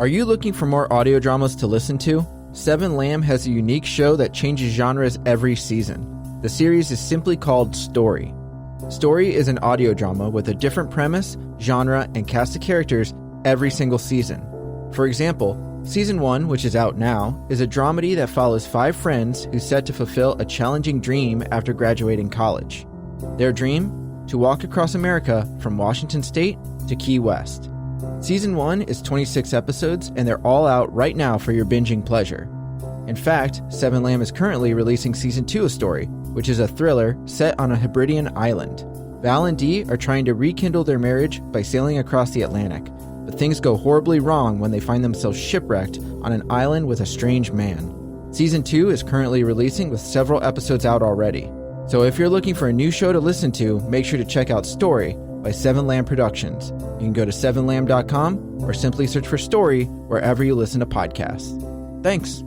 Are you looking for more audio dramas to listen to? Seven Lamb has a unique show that changes genres every season. The series is simply called Story. Story is an audio drama with a different premise, genre, and cast of characters every single season. For example, Season 1, which is out now, is a dramedy that follows 5 friends who set to fulfill a challenging dream after graduating college. Their dream? To walk across America from Washington State to Key West. Season 1 is 26 episodes, and they're all out right now for your binging pleasure. In fact, Seven Lamb is currently releasing Season 2 of Story, which is a thriller set on a Hebridean island. Val and Dee are trying to rekindle their marriage by sailing across the Atlantic, but things go horribly wrong when they find themselves shipwrecked on an island with a strange man. Season 2 is currently releasing with several episodes out already. So if you're looking for a new show to listen to, make sure to check out Story by Seven Lamb Productions. You can go to sevenlamb.com or simply search for Story wherever you listen to podcasts. Thanks.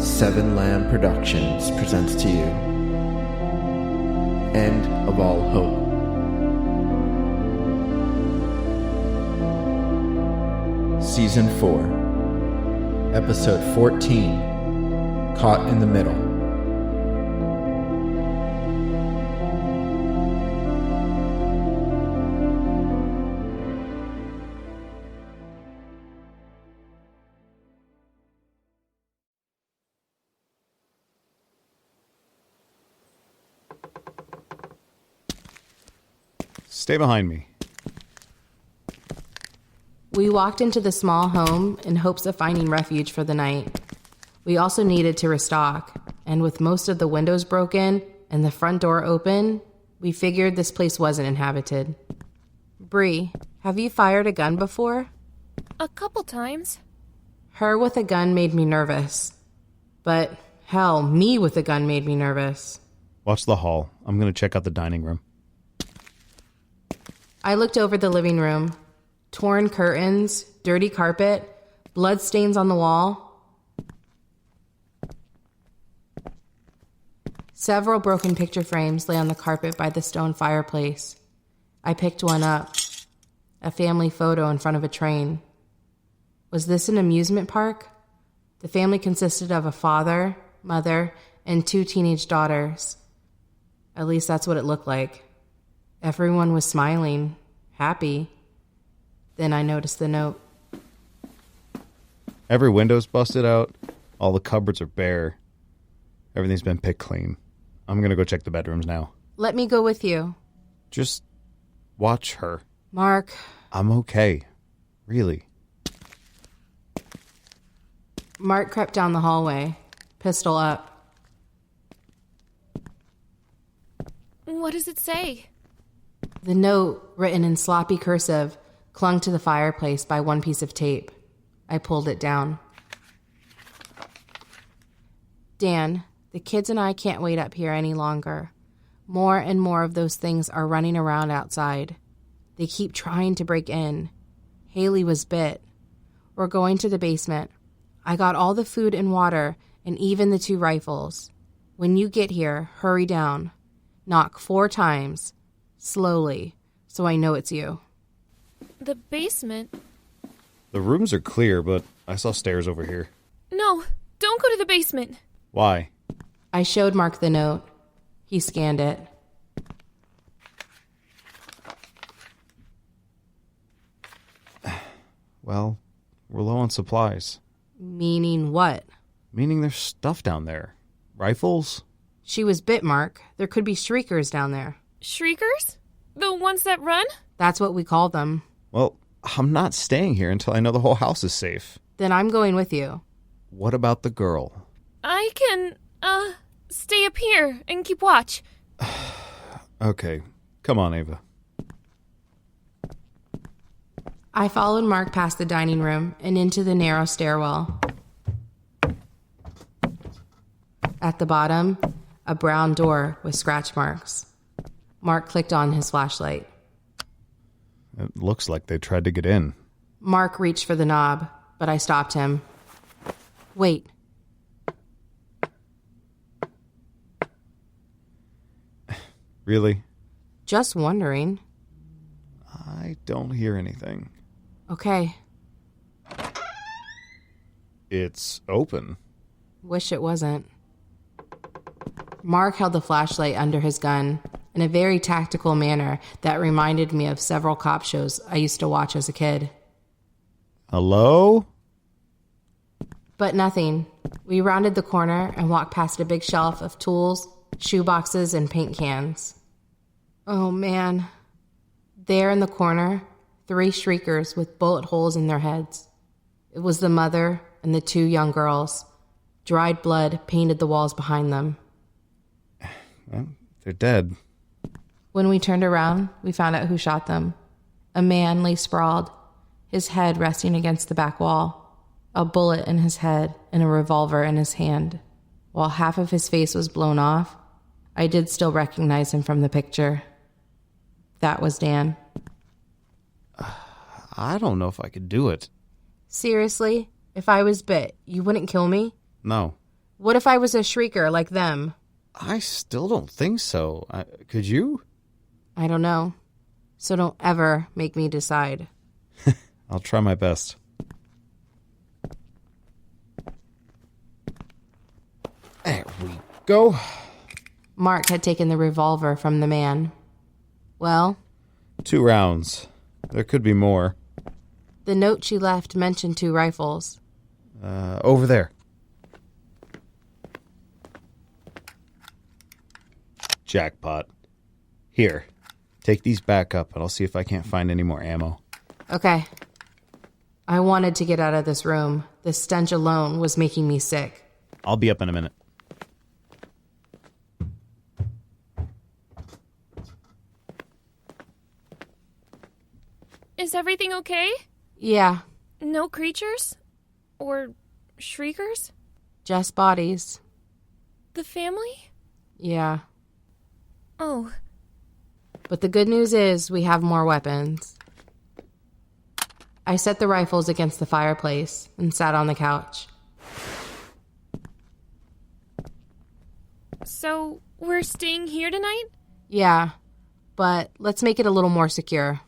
Seven Lamb Productions presents to you End of All Hope. Season 4, Episode 14, Caught in the Middle. Stay behind me. We walked into the small home in hopes of finding refuge for the night. We also needed to restock, and with most of the windows broken and the front door open, we figured this place wasn't inhabited. Bree, have you fired a gun before? A couple times. Her with a gun made me nervous. But, hell, me with a gun made me nervous. Watch the hall. I'm going to check out the dining room. I looked over the living room. Torn curtains, dirty carpet, blood stains on the wall. Several broken picture frames lay on the carpet by the stone fireplace. I picked one up. A family photo in front of a train. Was this an amusement park? The family consisted of a father, mother, and 2 teenage daughters. At least that's what it looked like. Everyone was smiling, happy. Then I noticed the note. Every window's busted out. All the cupboards are bare. Everything's been picked clean. I'm going to go check the bedrooms now. Let me go with you. Just watch her. Mark. I'm okay. Really. Mark crept down the hallway, pistol up. What does it say? The note, written in sloppy cursive, clung to the fireplace by one piece of tape. I pulled it down. Dan, the kids and I can't wait up here any longer. More and more of those things are running around outside. They keep trying to break in. Haley was bit. We're going to the basement. I got all the food and water and even the 2 rifles. When you get here, hurry down. Knock 4 times. Slowly, so I know it's you. The basement? The rooms are clear, but I saw stairs over here. No, don't go to the basement. Why? I showed Mark the note. He scanned it. Well, we're low on supplies. Meaning what? Meaning there's stuff down there. Rifles? She was bit, Mark. There could be shriekers down there. Shriekers? The ones that run? That's what we call them. Well, I'm not staying here until I know the whole house is safe. Then I'm going with you. What about the girl? I can, stay up here and keep watch. Okay, come on, Ava. I followed Mark past the dining room and into the narrow stairwell. At the bottom, a brown door with scratch marks. Mark clicked on his flashlight. It looks like they tried to get in. Mark reached for the knob, but I stopped him. Wait. Really? Just wondering. I don't hear anything. Okay. It's open. Wish it wasn't. Mark held the flashlight under his gun in a very tactical manner that reminded me of several cop shows I used to watch as a kid. Hello? But nothing. We rounded the corner and walked past a big shelf of tools, shoeboxes, and paint cans. Oh, man. There in the corner, 3 shriekers with bullet holes in their heads. It was the mother and the 2 young girls. Dried blood painted the walls behind them. Well, they're dead. When we turned around, we found out who shot them. A man lay sprawled, his head resting against the back wall, a bullet in his head and a revolver in his hand. While half of his face was blown off, I did still recognize him from the picture. That was Dan. I don't know if I could do it. Seriously? If I was bit, you wouldn't kill me? No. What if I was a shrieker like them? I still don't think so. Could you? I don't know. So don't ever make me decide. I'll try my best. There we go. Mark had taken the revolver from the man. Well? 2 rounds. There could be more. The note she left mentioned 2 rifles. Over there. Jackpot. Here. Take these back up and I'll see if I can't find any more ammo. Okay. I wanted to get out of this room. The stench alone was making me sick. I'll be up in a minute. Is everything okay? Yeah, No creatures? Or shriekers? just bodies. The family? Yeah. Oh, But the good news is we have more weapons. I set the rifles against the fireplace and sat on the couch. so we're staying here tonight? Yeah, but let's make it a little more secure.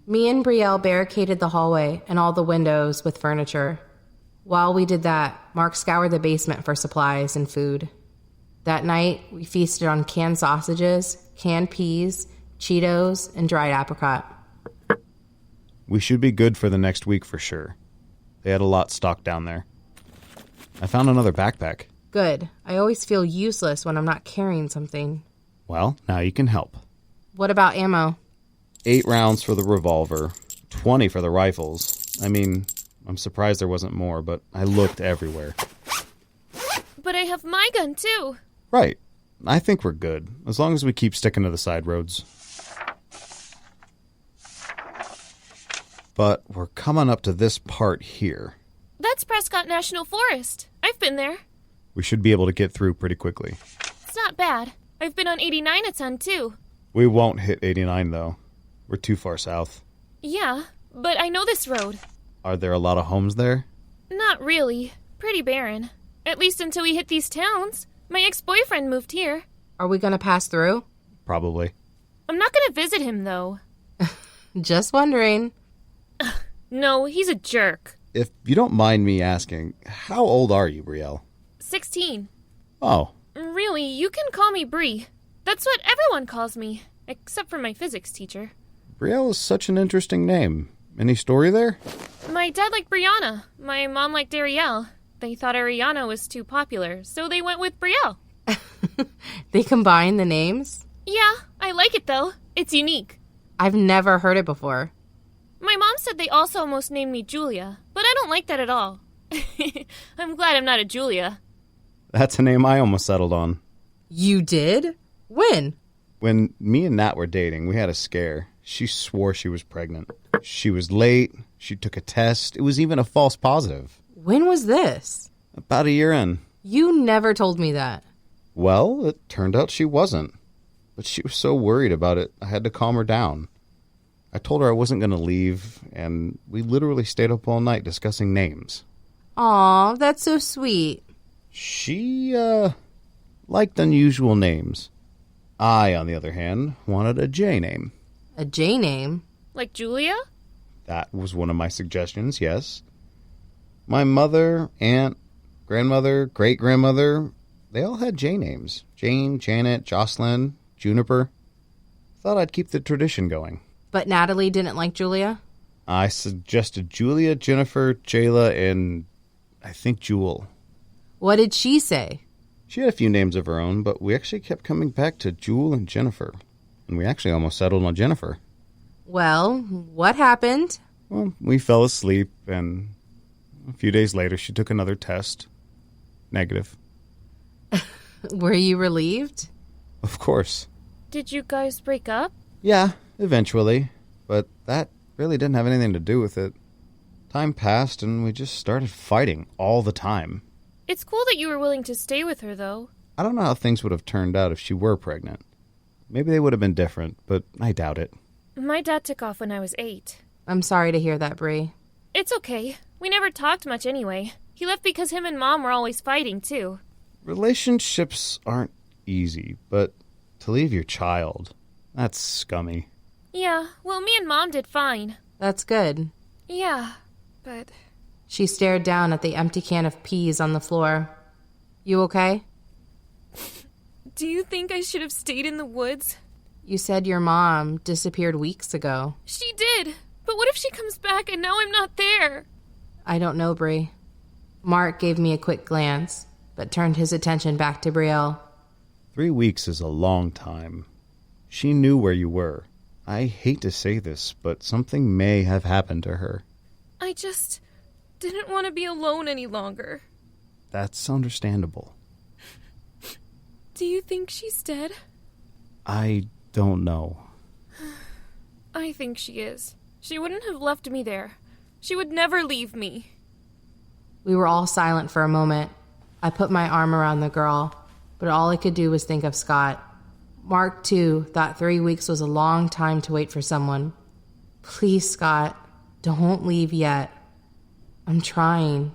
Me and Brielle barricaded the hallway and all the windows with furniture. While we did that, Mark scoured the basement for supplies and food. That night, we feasted on canned sausages, canned peas, Cheetos, and dried apricot. We should be good for the next week for sure. They had a lot stocked down there. I found another backpack. Good. I always feel useless when I'm not carrying something. Well, now you can help. What about ammo? 8 rounds for the revolver, 20 for the rifles. I mean, I'm surprised there wasn't more, but I looked everywhere. But I have my gun too. Right. I think we're good, as long as we keep sticking to the side roads. But we're coming up to this part here. That's Prescott National Forest. I've been there. We should be able to get through pretty quickly. It's not bad. I've been on 89 a ton too. We won't hit 89, though. We're too far south. Yeah, but I know this road. Are there a lot of homes there? Not really. Pretty barren. At least until we hit these towns. My ex-boyfriend moved here. Are we going to pass through? Probably. I'm not gonna visit him, though. Just wondering. No, he's a jerk. If you don't mind me asking, how old are you, Brielle? 16. Oh, Really, you can call me Bree. That's what everyone calls me, except for my physics teacher. Brielle is such an interesting name. Any story there? My dad liked Brianna. My mom liked Ariel. They thought Ariana was too popular, so they went with Brielle. They combine the names? Yeah, I like it though. It's unique. I've never heard it before. My mom said they also almost named me Julia, but I don't like that at all. I'm glad I'm not a Julia. That's a name I almost settled on. You did? When? When me and Nat were dating, we had a scare. She swore she was pregnant. She was late. She took a test. It was even a false positive. When was this? About a year in. You never told me that. Well, it turned out she wasn't. But she was so worried about it, I had to calm her down. I told her I wasn't going to leave, and we literally stayed up all night discussing names. Aw, that's so sweet. She, liked unusual names. I, on the other hand, wanted a J name. A J name? Like Julia? That was one of my suggestions, yes. My mother, aunt, grandmother, great-grandmother, they all had J names. Jane, Janet, Jocelyn, Juniper. Thought I'd keep the tradition going. But Natalie didn't like Julia? I suggested Julia, Jennifer, Jayla, and I think Jewel. What did she say? She had a few names of her own, but we actually kept coming back to Jewel and Jennifer. And we actually almost settled on Jennifer. Well, what happened? Well, we fell asleep, and a few days later she took another test. Negative. Were you relieved? Of course. Did you guys break up? Yeah, eventually. But that really didn't have anything to do with it. Time passed, and we just started fighting all the time. It's cool that you were willing to stay with her, though. I don't know how things would have turned out if she were pregnant. Maybe they would have been different, but I doubt it. My dad took off when I was 8. I'm sorry to hear that, Brie. It's okay. We never talked much anyway. He left because him and Mom were always fighting, too. Relationships aren't easy, but to leave your child, that's scummy. Yeah, well, me and Mom did fine. That's good. Yeah, but... She stared down at the empty can of peas on the floor. You okay? Do you think I should have stayed in the woods? You said your mom disappeared weeks ago. She did, but what if she comes back and now I'm not there? I don't know, Brie. Mark gave me a quick glance, but turned his attention back to Brielle. 3 weeks is a long time. She knew where you were. I hate to say this, but something may have happened to her. I just didn't want to be alone any longer. That's understandable. Do you think she's dead? I don't know. I think she is. She wouldn't have left me there. She would never leave me. We were all silent for a moment. I put my arm around the girl, but all I could do was think of Scott. Mark, too, thought 3 weeks was a long time to wait for someone. Please, Scott, don't leave yet. I'm trying.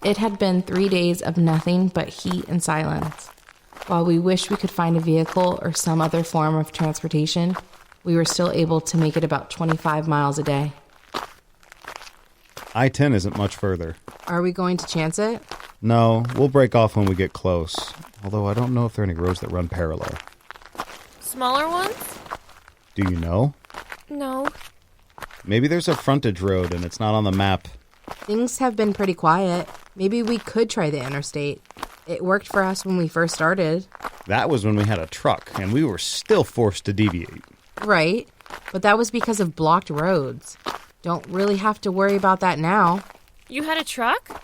It had been 3 days of nothing but heat and silence. While we wished we could find a vehicle or some other form of transportation, we were still able to make it about 25 miles a day. I-10 isn't much further. Are we going to chance it? No, we'll break off when we get close. Although I don't know if there are any roads that run parallel. Smaller ones? Do you know? No. Maybe there's a frontage road and it's not on the map. Things have been pretty quiet. Maybe we could try the interstate. It worked for us when we first started. That was when we had a truck, and we were still forced to deviate. Right, but that was because of blocked roads. Don't really have to worry about that now. You had a truck?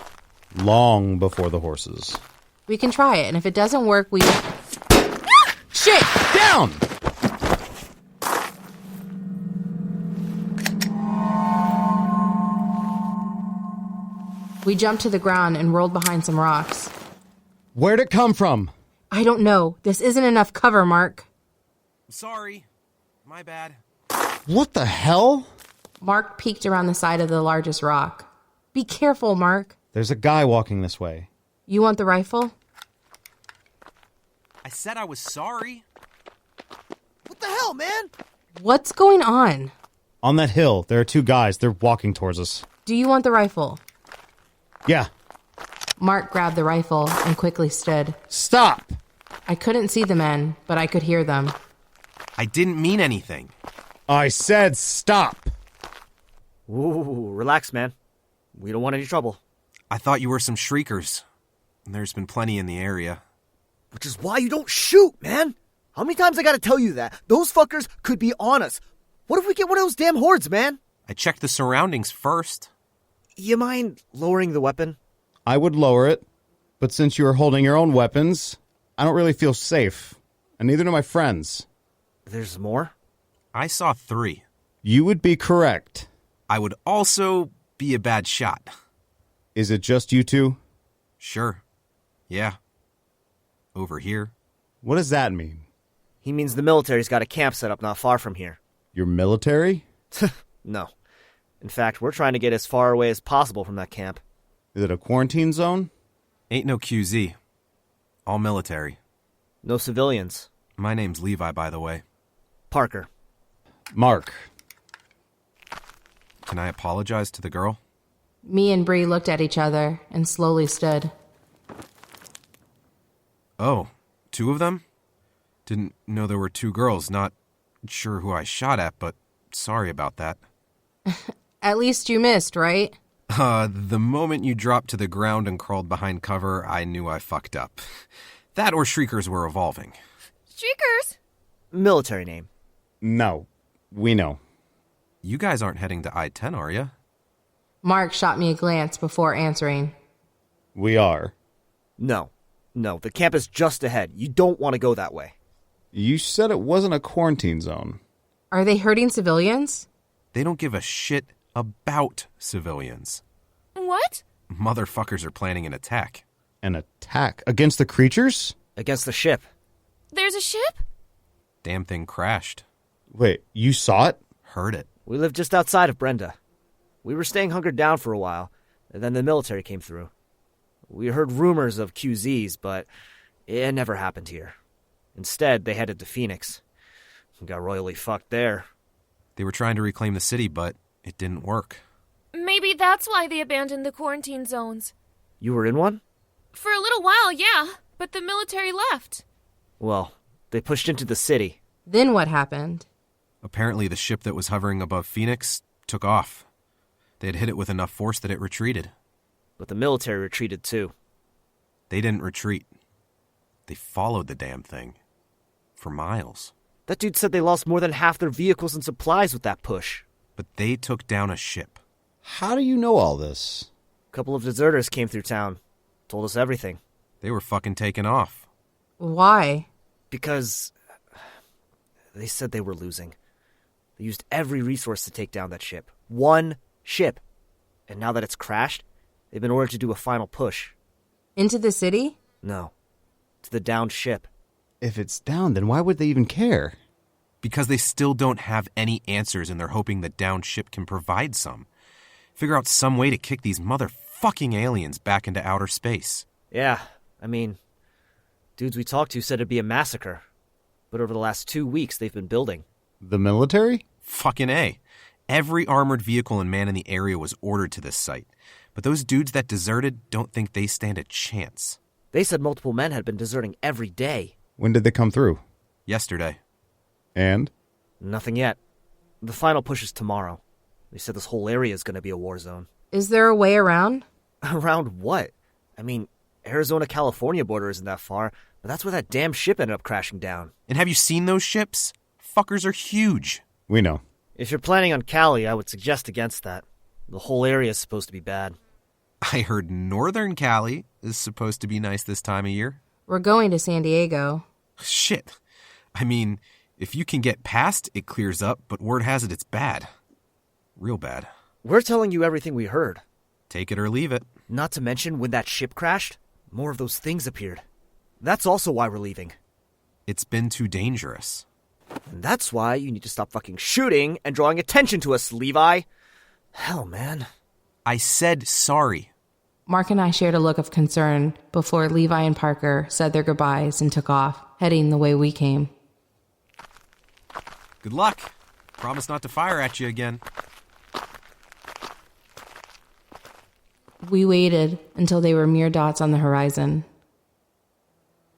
Long before the horses. We can try it, and if it doesn't work, we... Shit! Down! We jumped to the ground and rolled behind some rocks. Where'd it come from? I don't know. This isn't enough cover, Mark. Sorry. My bad. What the hell? Mark peeked around the side of the largest rock. Be careful, Mark. There's a guy walking this way. You want the rifle? I said I was sorry. What the hell, man? What's going on? On that hill, there are 2 guys. They're walking towards us. Do you want the rifle? Yeah. Mark grabbed the rifle and quickly stood. Stop! I couldn't see the men, but I could hear them. I didn't mean anything. I said stop! Ooh, relax, man. We don't want any trouble. I thought you were some shriekers. There's been plenty in the area. Which is why you don't shoot, man. How many times I gotta tell you that? Those fuckers could be on us. What if we get one of those damn hordes, man? I checked the surroundings first. You mind lowering the weapon? I would lower it, but since you are holding your own weapons, I don't really feel safe. And neither do my friends. There's more? I saw 3. You would be correct. I would also be a bad shot. Is it just you 2? Sure. Yeah. Over here. What does that mean? He means the military's got a camp set up not far from here. You're military? No. In fact, we're trying to get as far away as possible from that camp. Is it a quarantine zone? Ain't no QZ. All military. No civilians. My name's Levi, by the way. Parker. Mark. Can I apologize to the girl? Me and Bree looked at each other and slowly stood. Oh, 2 of them? Didn't know there were 2 girls. Not sure who I shot at, but sorry about that. At least you missed, right? The moment you dropped to the ground and crawled behind cover, I knew I fucked up. That or shriekers were evolving. Shriekers? Military name. No. We know. You guys aren't heading to I-10, are you? Mark shot me a glance before answering. We are. No. No, the camp is just ahead. You don't want to go that way. You said it wasn't a quarantine zone. Are they hurting civilians? They don't give a shit about civilians. What? Motherfuckers are planning an attack. An attack? Against the creatures? Against the ship. There's a ship? Damn thing crashed. Wait, you saw it? Heard it. We live just outside of Brenda. We were staying hunkered down for a while, and then the military came through. We heard rumors of QZs, but it never happened here. Instead, they headed to Phoenix. Got royally fucked there. They were trying to reclaim the city, but it didn't work. Maybe that's why they abandoned the quarantine zones. You were in one? For a little while, yeah, but the military left. Well, they pushed into the city. Then what happened? Apparently the ship that was hovering above Phoenix took off. They had hit it with enough force that it retreated. But the military retreated too. They didn't retreat. They followed the damn thing. For miles. That dude said they lost more than half their vehicles and supplies with that push. But they took down a ship. How do you know all this? A couple of deserters came through town. Told us everything. They were fucking taken off. Why? Because they said they were losing. They used every resource to take down that ship. One ship. And now that it's crashed, they've been ordered to do a final push. Into the city? No. To the downed ship. If it's down, then why would they even care? Because they still don't have any answers and they're hoping the downed ship can provide some. Figure out some way to kick these motherfucking aliens back into outer space. Yeah, I mean, dudes we talked to said it'd be a massacre. But over the last 2 weeks, they've been building. The military? Fucking A. Every armored vehicle and man in the area was ordered to this site. But those dudes that deserted don't think they stand a chance. They said multiple men had been deserting every day. When did they come through? Yesterday. And? Nothing yet. The final push is tomorrow. They said this whole area is going to be a war zone. Is there a way around? Around what? I mean, Arizona-California border isn't that far, but that's where that damn ship ended up crashing down. And have you seen those ships? Fuckers are huge. We know. If you're planning on Cali, I would suggest against that. The whole area is supposed to be bad. I heard Northern Cali is supposed to be nice this time of year. We're going to San Diego. Shit. I mean, if you can get past, it clears up, but word has it it's bad. Real bad. We're telling you everything we heard. Take it or leave it. Not to mention, when that ship crashed, more of those things appeared. That's also why we're leaving. It's been too dangerous. And that's why you need to stop fucking shooting and drawing attention to us, Levi. Hell, man. I said sorry. Mark and I shared a look of concern before Levi and Parker said their goodbyes and took off, heading the way we came. Good luck. Promise not to fire at you again. We waited until they were mere dots on the horizon.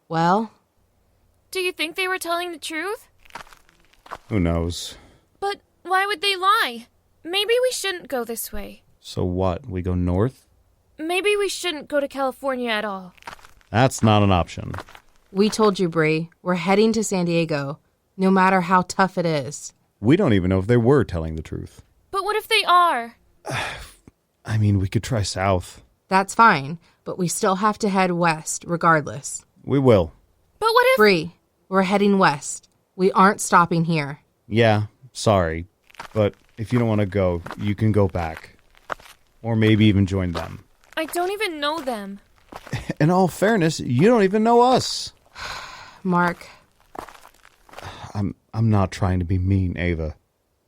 Well? Do you think they were telling the truth? Who knows? But why would they lie? Maybe we shouldn't go this way. So what, we go north? Maybe we shouldn't go to California at all. That's not an option. We told you, Bri, we're heading to San Diego, no matter how tough it is. We don't even know if they were telling the truth. But what if they are? I mean, we could try south. That's fine, but we still have to head west, regardless. We will. But what if... Bri, we're heading west. We aren't stopping here. Yeah, sorry. But if you don't want to go, you can go back. Or maybe even join them. I don't even know them. In all fairness, you don't even know us. Mark. I'm not trying to be mean, Ava.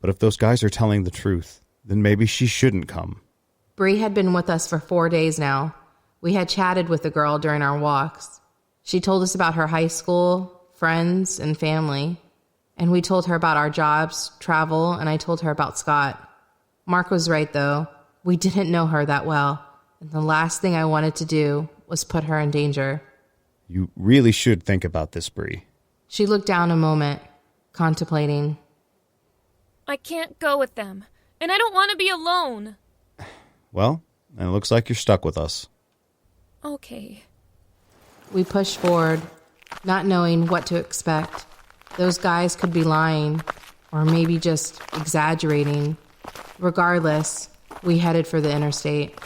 But if those guys are telling the truth, then maybe she shouldn't come. Bri had been with us for 4 days now. We had chatted with the girl during our walks. She told us about her high school, friends, and family. And we told her about our jobs, travel, and I told her about Scott. Mark was right, though. We didn't know her that well. And the last thing I wanted to do was put her in danger. You really should think about this, Bri. She looked down a moment, contemplating. I can't go with them. And I don't want to be alone. Well, it looks like you're stuck with us. Okay. We pushed forward, not knowing what to expect. Those guys could be lying, or maybe just exaggerating. Regardless, we headed for the interstate.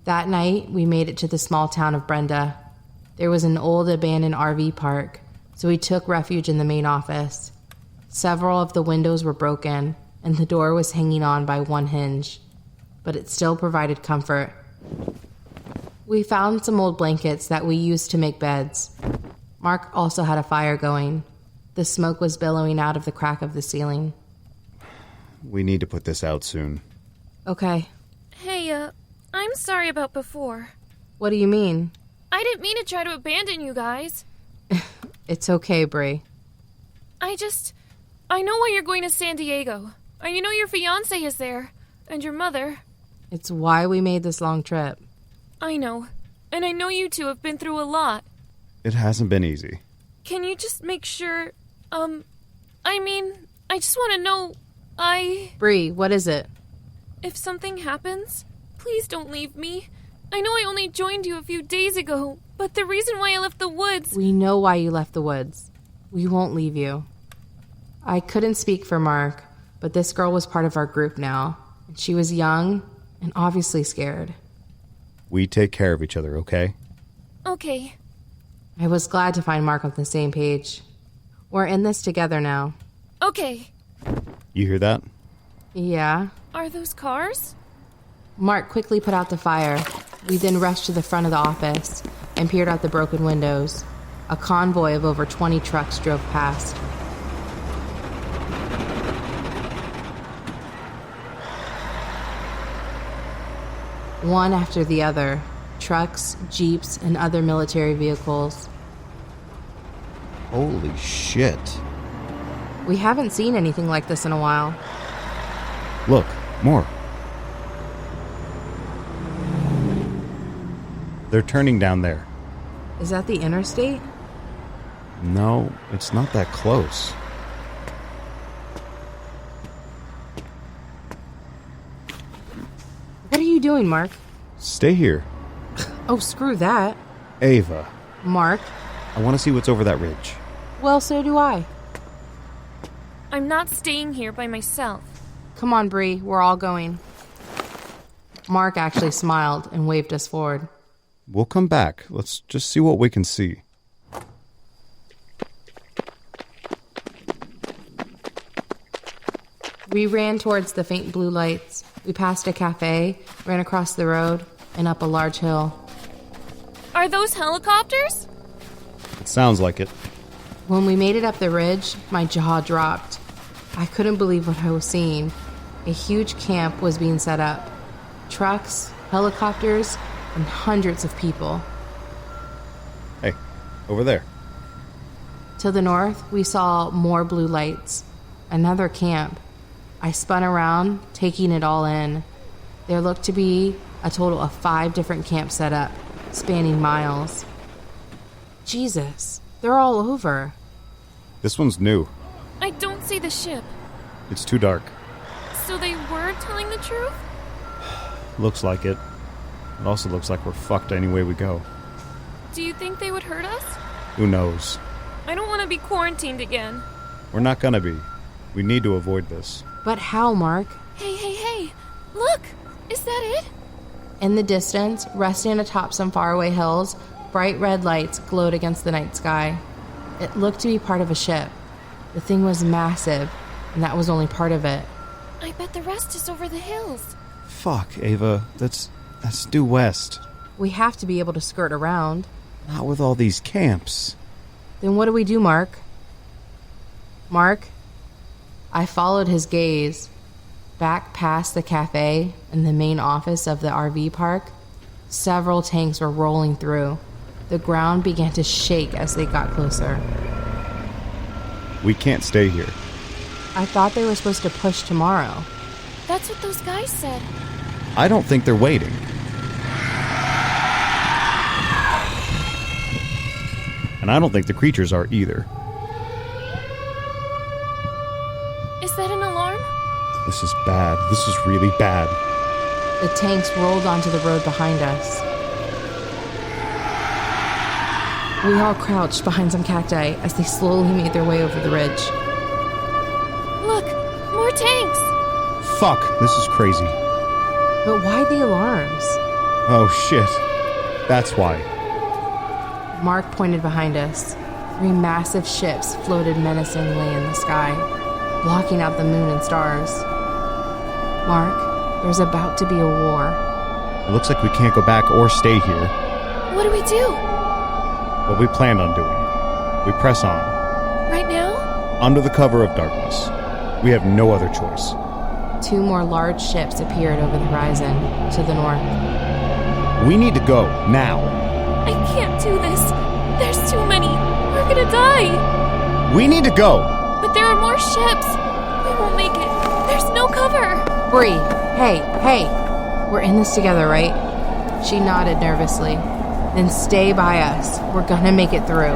That night, we made it to the small town of Brenda. There was an old abandoned RV park, so we took refuge in the main office. Several of the windows were broken, and the door was hanging on by one hinge, but it still provided comfort. We found some old blankets that we used to make beds. Mark also had a fire going. The smoke was billowing out of the crack of the ceiling. We need to put this out soon. Okay. Hey, I'm sorry about before. What do you mean? I didn't mean to try to abandon you guys. It's okay, Bri. I know why you're going to San Diego. And you know your fiancé is there. And your mother. It's why we made this long trip. I know. And I know you two have been through a lot. It hasn't been easy. Can you just make sure, I just want to know, Bri, what is it? if something happens, please don't leave me. I know I only joined you a few days ago, but the reason why I left the woods... We know why you left the woods. We won't leave you. I couldn't speak for Mark, but this girl was part of our group now. And she was young and obviously scared. We take care of each other, okay? Okay. I was glad to find Mark on the same page. We're in this together now. Okay. You hear that? Yeah. Are those cars? Mark quickly put out the fire. We then rushed to the front of the office and peered out the broken windows. A convoy of over 20 trucks drove past. One after the other, trucks, jeeps, and other military vehicles. Holy shit. We haven't seen anything like this in a while. Look, more. They're turning down there. Is that the interstate? No, it's not that close. What are you doing, Mark? Stay here. Oh, screw that. Ava, Mark? I want to see what's over that ridge. Well, so do I. I'm not staying here by myself. Come on, Bree, we're all going. Mark actually smiled and waved us forward. We'll come back. Let's just see what we can see. We ran towards the faint blue lights. We passed a cafe, ran across the road, and up a large hill. Are those helicopters? It sounds like it. When we made it up the ridge, my jaw dropped. I couldn't believe what I was seeing. A huge camp was being set up. Trucks, helicopters, and hundreds of people. Hey, over there. To the north, we saw more blue lights. Another camp. I spun around, taking it all in. There looked to be a total of 5 different camps set up, spanning miles. Jesus, they're all over. This one's new. I don't see the ship. It's too dark. So they were telling the truth? Looks like it. It also looks like we're fucked any way we go. Do you think they would hurt us? Who knows? I don't want to be quarantined again. We're not gonna be. We need to avoid this. But how, Mark? Hey! Look! Is that it? In the distance, resting atop some faraway hills, bright red lights glowed against the night sky. It looked to be part of a ship. The thing was massive, and that was only part of it. I bet the rest is over the hills. Fuck, Ava. That's due west. We have to be able to skirt around. Not with all these camps. Then what do we do, Mark? Mark? I followed his gaze. Back past the cafe and the main office of the RV park, several tanks were rolling through. The ground began to shake as they got closer. We can't stay here. I thought they were supposed to push tomorrow. That's what those guys said. I don't think they're waiting. And I don't think the creatures are either. Is that an alarm? This is bad. This is really bad. The tanks rolled onto the road behind us. We all crouched behind some cacti as they slowly made their way over the ridge. Look! More tanks! Fuck, this is crazy. But why the alarms? Oh shit. That's why. Mark pointed behind us. 3 massive ships floated menacingly in the sky, blocking out the moon and stars. Mark, there's about to be a war. It looks like we can't go back or stay here. What do we do? What we planned on doing. We press on. Right now? Under the cover of darkness. We have no other choice. 2 more large ships appeared over the horizon, to the north. We need to go, now. I can't do this. There's too many. We're gonna die. We need to go. But there are more ships. We won't make it. There's no cover. Bree, hey. We're in this together, right? She nodded nervously. Then stay by us. We're gonna make it through.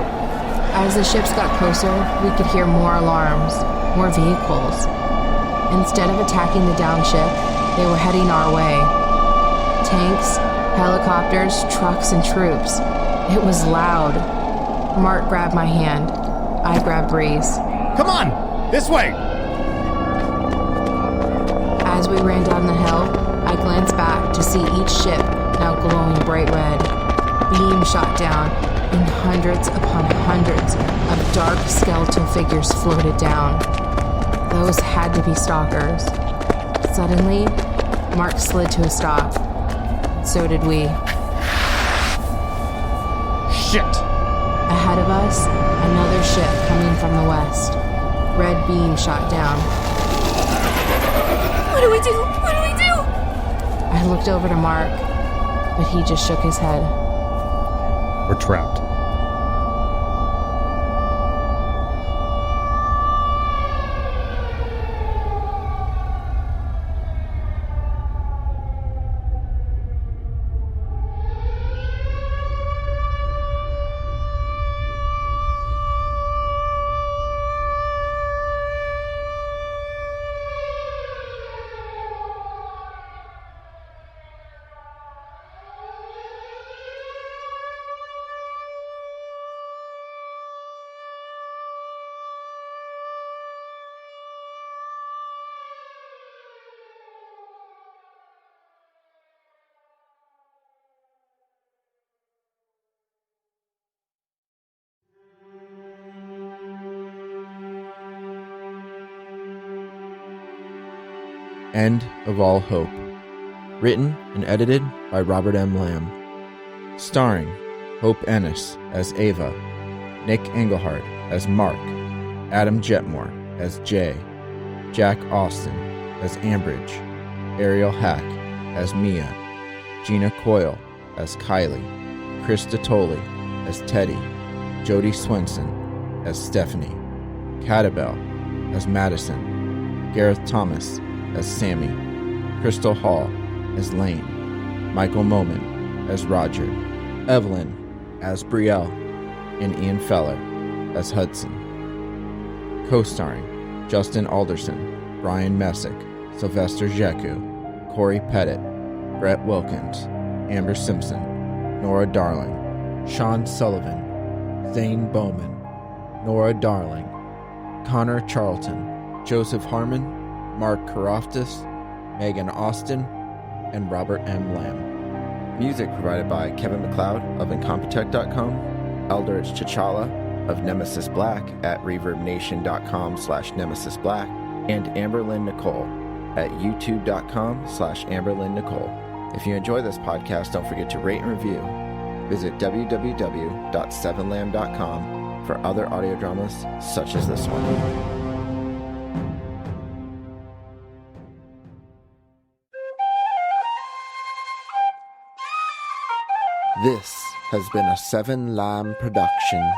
As the ships got closer, we could hear more alarms, more vehicles. Instead of attacking the downed ship, they were heading our way. Tanks, helicopters, trucks, and troops. It was loud. Mark grabbed my hand. I grabbed Bree's. Come on! This way! As we ran down the hill, I glanced back to see each ship now glowing bright red. Beam shot down, and hundreds upon hundreds of dark skeletal figures floated down. Those had to be stalkers. Suddenly, Mark slid to a stop. So did we. Shit! Ahead of us, another ship coming from the west. Red beam shot down. What do we do? What do we do? I looked over to Mark, but he just shook his head. We're trapped. End of All Hope. Written and edited by Robert M. Lamb. Starring Hope Ennis as Ava, Nick Engelhardt as Mark, Adam Jetmore as Jay, Jack Austin as Ambridge, Ariel Hack as Mia, Gina Coyle as Kylie, Krista Tolley as Teddy, Jodie Swenson as Stephanie, Catabel as Madison, Gareth Thomas as Sammy, Crystal Hall as Lane, Michael Moman as Roger, Evelyn as Brielle, and Ian Feller as Hudson. Co-starring Justin Alderson, Brian Messick, Sylvester Jeku, Corey Pettit, Brett Wilkins, Amber Simpson, Nora Darling, Sean Sullivan, Zane Bowman, Nora Darling, Connor Charlton, Joseph Harmon, Mark Karoftis, Megan Austin, and Robert M. Lamb. Music provided by Kevin MacLeod of Incompetech.com, Eldritch T'Challa of Nemesis Black at ReverbNation.com/NemesisBlack, and Amberlynn Nicole at YouTube.com/Amberlynn Nicole. If you enjoy this podcast, don't forget to rate and review. Visit www.7lamb.com for other audio dramas such as this one. This has been a 7 Lamb production.